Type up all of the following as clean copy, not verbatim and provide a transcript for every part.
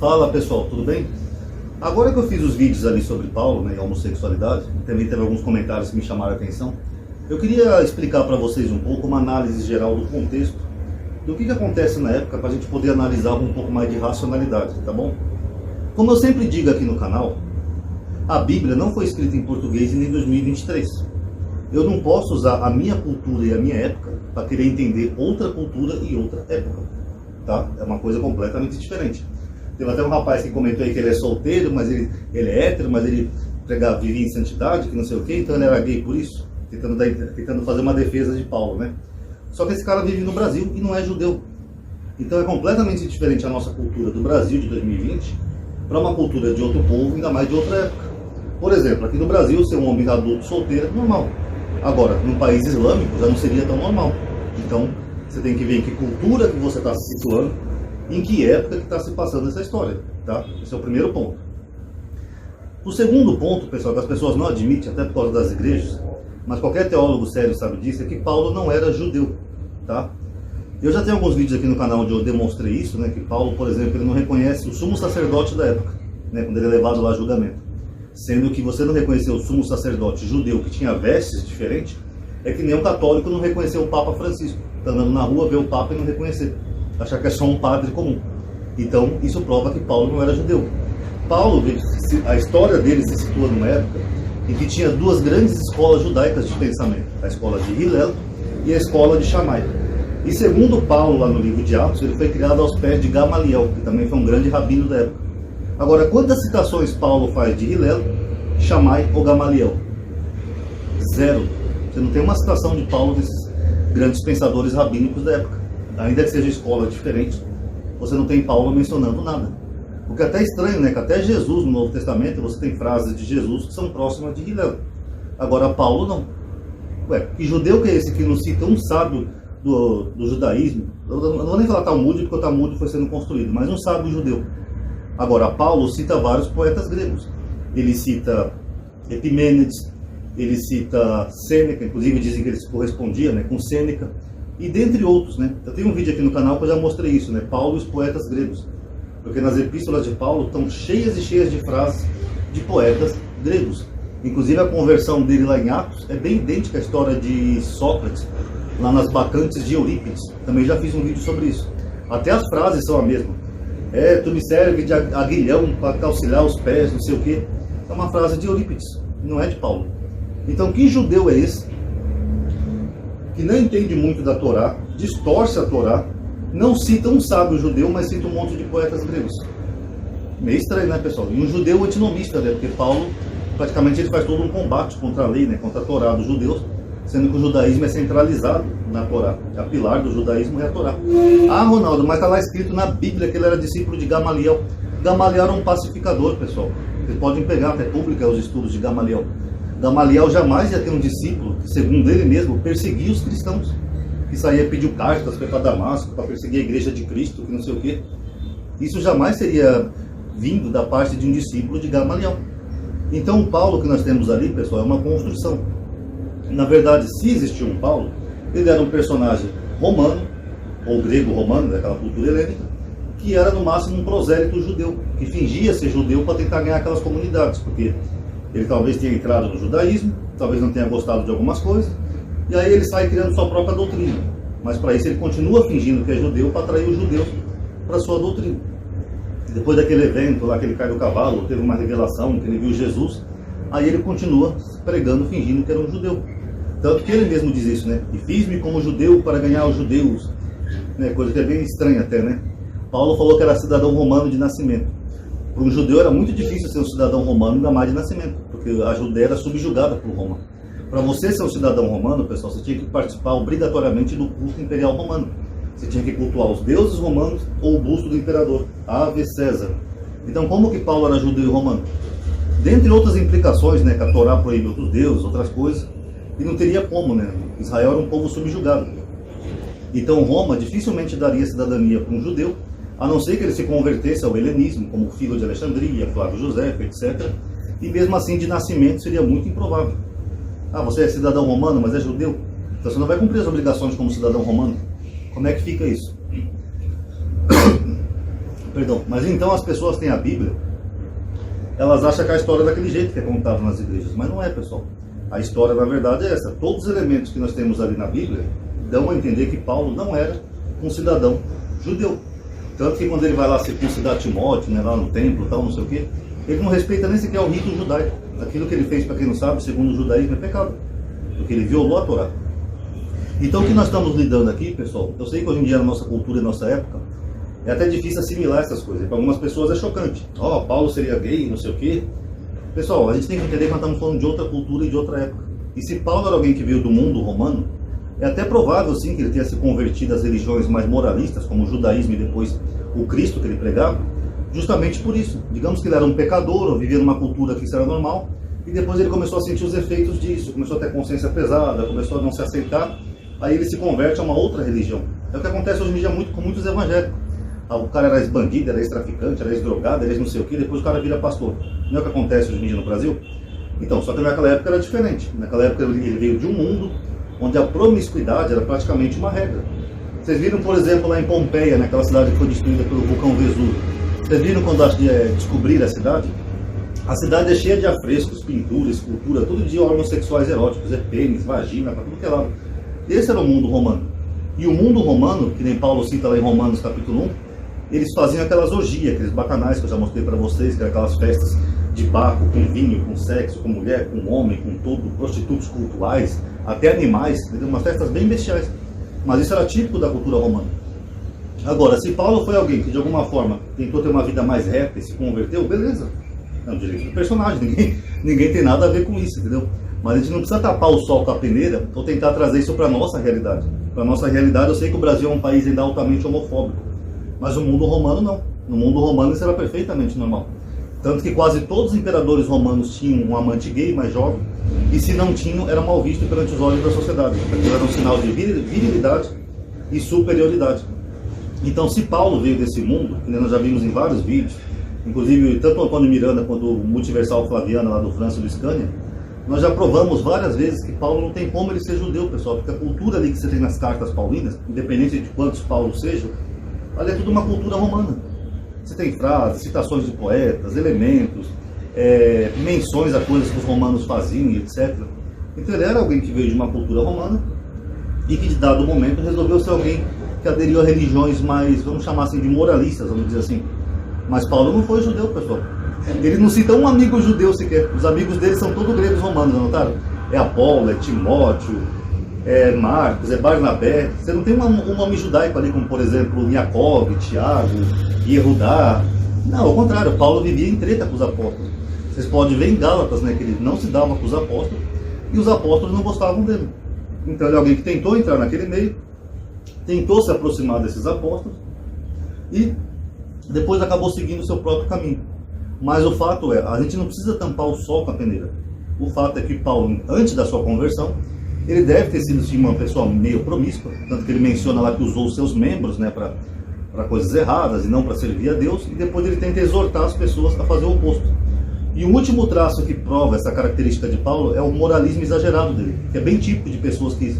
Fala pessoal, tudo bem? Agora que eu fiz os vídeos ali sobre Paulo, né, e homossexualidade, também teve alguns comentários que me chamaram a atenção. Eu queria explicar para vocês um pouco uma análise geral do contexto, do que acontece na época, para a gente poder analisar com um pouco mais de racionalidade, tá bom? Como eu sempre digo aqui no canal, a Bíblia não foi escrita em português em 2023. Eu não posso usar a minha cultura e a minha época para querer entender outra cultura e outra época, tá? É uma coisa completamente diferente. Teve até um rapaz que comentou aí que ele é solteiro, mas ele é hétero, mas ele vivia em santidade, que não sei o quê, então ele era gay por isso, tentando fazer uma defesa de Paulo, né? Só que esse cara vive no Brasil e não é judeu. Então é completamente diferente a nossa cultura do Brasil de 2020 para uma cultura de outro povo, ainda mais de outra época. Por exemplo, aqui no Brasil, ser um homem adulto solteiro é normal. Agora, num país islâmico já não seria tão normal. Então, você tem que ver em que cultura que você está se situando, em que época que está se passando essa história, tá? Esse é o primeiro ponto. O segundo ponto, pessoal, que as pessoas não admitem, até por causa das igrejas, mas qualquer teólogo sério sabe disso, é que Paulo não era judeu, tá? Eu já tenho alguns vídeos aqui no canal onde eu demonstrei isso, né? Que Paulo, por exemplo, ele não reconhece o sumo sacerdote da época, né? Quando ele é levado lá a julgamento. Sendo que você não reconhecer o sumo sacerdote judeu que tinha vestes diferentes, é que nem um católico não reconhecer o Papa Francisco. Tá andando na rua, ver o Papa e não reconhecer. Achar que é só um padre comum. Então, isso prova que Paulo não era judeu. Paulo, a história dele se situa numa época em que tinha duas grandes escolas judaicas de pensamento. A escola de Hillel e a escola de Shammai. E segundo Paulo, lá no livro de Atos, ele foi criado aos pés de Gamaliel, que também foi um grande rabino da época. Agora, quantas citações Paulo faz de Hillel, Shammai ou Gamaliel? Zero. Você não tem uma citação de Paulo desses grandes pensadores rabínicos da época. Ainda que seja escola diferente, você não tem Paulo mencionando nada. O que é até estranho, né? Que até Jesus, no Novo Testamento, você tem frases de Jesus que são próximas de Hillel. Agora, Paulo não. Ué, que judeu que é esse que não cita um sábio do judaísmo? Eu não vou nem falar Talmud, porque o Talmud foi sendo construído, mas um sábio judeu. Agora, Paulo cita vários poetas gregos. Ele cita Epimênides, ele cita Sêneca, inclusive dizem que ele se correspondia, né, com Sêneca, e dentre outros, né? Eu tenho um vídeo aqui no canal que eu já mostrei isso, né? Paulo e os poetas gregos. Porque nas epístolas de Paulo estão cheias e cheias de frases de poetas gregos. Inclusive a conversão dele lá em Atos é bem idêntica à história de Sócrates, lá nas Bacantes de Eurípides. Também já fiz um vídeo sobre isso. Até as frases são a mesma. Tu me serve de aguilhão para calcilar os pés, não sei o quê. É uma frase de Eurípides, não é de Paulo. Então, que judeu é esse que não entende muito da Torá, distorce a Torá, não cita um sábio judeu, mas cita um monte de poetas gregos? Meio estranho, né, pessoal? E um judeu antinomista, né? Porque Paulo, praticamente, ele faz todo um combate contra a lei, né? Contra a Torá dos judeus, sendo que o judaísmo é centralizado na Torá. A pilar do judaísmo é a Torá. Ah, Ronaldo, mas está lá escrito na Bíblia que ele era discípulo de Gamaliel. Gamaliel era um pacificador, pessoal. Vocês podem pegar, até pública, os estudos de Gamaliel. Gamaliel jamais ia ter um discípulo que, segundo ele mesmo, perseguia os cristãos. Que saía, pediu cartas para Damasco, para perseguir a igreja de Cristo, que não sei o quê. Isso jamais seria vindo da parte de um discípulo de Gamaliel. Então, o Paulo que nós temos ali, pessoal, é uma construção. Na verdade, se existiu um Paulo, ele era um personagem romano, ou grego-romano, daquela cultura helênica, que era no máximo um prosélito judeu, que fingia ser judeu para tentar ganhar aquelas comunidades, porque ele talvez tenha entrado no judaísmo, talvez não tenha gostado de algumas coisas, e aí ele sai criando sua própria doutrina. Mas para isso ele continua fingindo que é judeu para atrair os judeus para sua doutrina. E depois daquele evento lá que ele cai do cavalo, teve uma revelação, que ele viu Jesus, aí ele continua pregando, fingindo que era um judeu. Tanto que ele mesmo diz isso, né? E fiz-me como judeu para ganhar os judeus. Né? Coisa que é bem estranha até, né? Paulo falou que era cidadão romano de nascimento. Para um judeu era muito difícil ser um cidadão romano, ainda mais de nascimento, porque a Judéia era subjugada por Roma. Para você ser um cidadão romano, pessoal, você tinha que participar obrigatoriamente do culto imperial romano. Você tinha que cultuar os deuses romanos ou o busto do imperador, Ave César. Então, como que Paulo era judeu e romano? Dentre outras implicações, né, que a Torá proíbe outros deuses, outras coisas, e não teria como, né? Israel era um povo subjugado. Então, Roma dificilmente daria cidadania para um judeu, a não ser que ele se convertesse ao helenismo, como Filo de Alexandria, Flávio José, etc. E mesmo assim, de nascimento, seria muito improvável. Ah, você é cidadão romano, mas é judeu? Então você não vai cumprir as obrigações como cidadão romano. Como é que fica isso? Perdão, mas então as pessoas têm a Bíblia, elas acham que a história é daquele jeito que é contada nas igrejas, mas não é, pessoal. A história, na verdade, é essa. Todos os elementos que nós temos ali na Bíblia dão a entender que Paulo não era um cidadão judeu. Tanto que quando ele vai lá circuncidar Timóteo, né, lá no templo, tal, não sei o quê, ele não respeita nem sequer o rito judaico. Aquilo que ele fez, para quem não sabe, segundo o judaísmo, é pecado, porque ele violou a Torá. Então o que nós estamos lidando aqui, pessoal, eu sei que hoje em dia na nossa cultura e na nossa época, é até difícil assimilar essas coisas. Para algumas pessoas é chocante. Paulo seria gay, não sei o quê. Pessoal, a gente tem que entender que nós estamos falando de outra cultura e de outra época. E se Paulo era alguém que veio do mundo romano, é até provável, sim, que ele tenha se convertido às religiões mais moralistas, como o judaísmo e depois o Cristo que ele pregava, justamente por isso. Digamos que ele era um pecador, ou vivia numa cultura que isso era normal, e depois ele começou a sentir os efeitos disso, começou a ter consciência pesada, começou a não se aceitar, aí ele se converte a uma outra religião. É o que acontece hoje em dia muito com muitos evangélicos. O cara era ex-bandido, era ex-traficante, era ex-drogado, era ex-não sei o que, depois o cara vira pastor. Não é o que acontece hoje em dia no Brasil? Então, só que naquela época era diferente. Naquela época ele veio de um mundo onde a promiscuidade era praticamente uma regra. Vocês viram, por exemplo, lá em Pompeia, naquela cidade que foi destruída pelo vulcão Vesúvio. Vocês viram quando descobriram a cidade? A cidade é cheia de afrescos, pintura, escultura, tudo de órgãos sexuais eróticos, pênis, vagina, para tudo que é lado. Esse era o mundo romano. E o mundo romano, que nem Paulo cita lá em Romanos capítulo 1, eles faziam aquelas orgias, aqueles bacanais que eu já mostrei para vocês, que eram aquelas festas de barco, com vinho, com sexo, com mulher, com homem, com tudo, prostitutos cultuais, até animais, entendeu? Umas festas bem bestiais. Mas isso era típico da cultura romana. Agora, se Paulo foi alguém que de alguma forma tentou ter uma vida mais reta e se converteu, beleza. É um direito do personagem, ninguém tem nada a ver com isso, entendeu? Mas a gente não precisa tapar o sol com a peneira ou tentar trazer isso para a nossa realidade. Para a nossa realidade, eu sei que o Brasil é um país ainda altamente homofóbico, mas o mundo romano não. No mundo romano isso era perfeitamente normal. Tanto que quase todos os imperadores romanos tinham um amante gay mais jovem, e se não tinham, era mal visto perante os olhos da sociedade. Aquilo era um sinal de virilidade e superioridade. Então, se Paulo veio desse mundo, que nós já vimos em vários vídeos, inclusive tanto o Antônio Miranda quanto o Multiversal Flaviana lá do França e do Scania, nós já provamos várias vezes que Paulo não tem como ele ser judeu, pessoal, porque a cultura ali que você tem nas cartas paulinas, independente de quantos Paulos sejam, ali é tudo uma cultura romana. Você tem frases, citações de poetas, elementos, menções a coisas que os romanos faziam e etc. Então ele era alguém que veio de uma cultura romana e que, de dado momento, resolveu ser alguém que aderiu a religiões mais, vamos chamar assim, de moralistas, vamos dizer assim. Mas Paulo não foi judeu, pessoal. Ele não cita um amigo judeu sequer. Os amigos dele são todos gregos romanos, notaram? É Apolo, é Timóteo, é Marcos, é Barnabé. Você não tem um nome judaico ali, como por exemplo Jacob, Tiago, Yehudá. Não, ao contrário, Paulo vivia em treta com os apóstolos. Vocês podem ver em Gálatas, né, que ele não se dava com os apóstolos e os apóstolos não gostavam dele. Então ele é alguém que tentou entrar naquele meio, tentou se aproximar desses apóstolos e depois acabou seguindo o seu próprio caminho. Mas o fato é, a gente não precisa tampar o sol com a peneira. O fato é que Paulo, antes da sua conversão, ele deve ter sido sim, uma pessoa meio promíscua, tanto que ele menciona lá que usou os seus membros, né, para coisas erradas e não para servir a Deus, e depois ele tenta exortar as pessoas a fazer o oposto. E o último traço que prova essa característica de Paulo é o moralismo exagerado dele, que é bem típico de pessoas que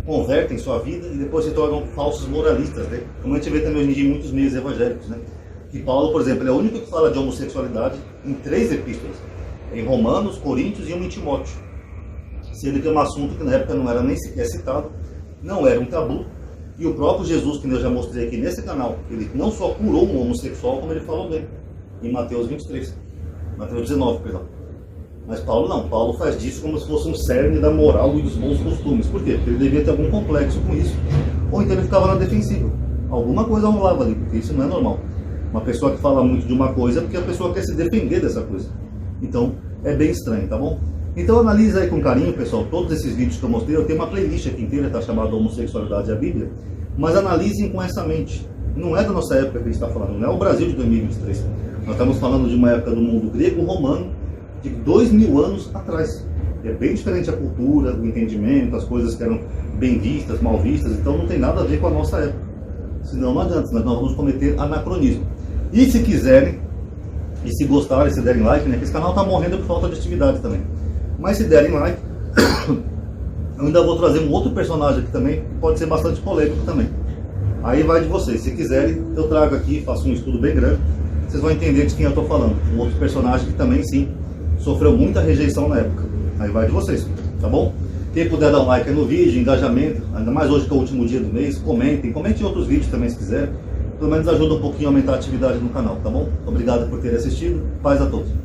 convertem sua vida e depois se tornam falsos moralistas, né? Como a gente vê também hoje em dia em muitos meios evangélicos, né? Que Paulo, por exemplo, ele é o único que fala de homossexualidade em 3 epístolas, em Romanos, Coríntios e em Timóteo. Sendo que é um assunto que na época não era nem sequer citado, não era um tabu, e o próprio Jesus, que eu já mostrei aqui nesse canal, ele não só curou um homossexual, como ele falou bem, em Mateus 23, Mateus 19, perdão. Mas Paulo não, Paulo faz disso como se fosse um cerne da moral e dos bons costumes. Por quê? Porque ele devia ter algum complexo com isso, ou então ele ficava na defensiva. Alguma coisa rolava ali, porque isso não é normal. Uma pessoa que fala muito de uma coisa é porque a pessoa quer se defender dessa coisa. Então, é bem estranho, tá bom? Então analisa aí com carinho, pessoal, todos esses vídeos que eu mostrei. Eu tenho uma playlist aqui inteira, tá chamada Homossexualidade e a Bíblia. Mas analisem com essa mente. Não é da nossa época que a gente está falando, não é o Brasil de 2023. Nós estamos falando de uma época do mundo grego-romano, de 2000 anos atrás. É bem diferente a cultura, o entendimento, as coisas que eram bem vistas, mal vistas. Então não tem nada a ver com a nossa época. Senão não adianta, nós vamos cometer anacronismo. E se quiserem, e se gostarem, se derem like, né? Que esse canal está morrendo por falta de atividade também. Mas se derem like, eu ainda vou trazer um outro personagem aqui também, que pode ser bastante polêmico também. Aí vai de vocês. Se quiserem, eu trago aqui, faço um estudo bem grande. Vocês vão entender de quem eu estou falando. Um outro personagem que também, sim, sofreu muita rejeição na época. Aí vai de vocês, tá bom? Quem puder dar um like aí no vídeo, engajamento, ainda mais hoje que é o último dia do mês, comentem outros vídeos também se quiserem. Pelo menos ajuda um pouquinho a aumentar a atividade no canal, tá bom? Obrigado por terem assistido. Paz a todos.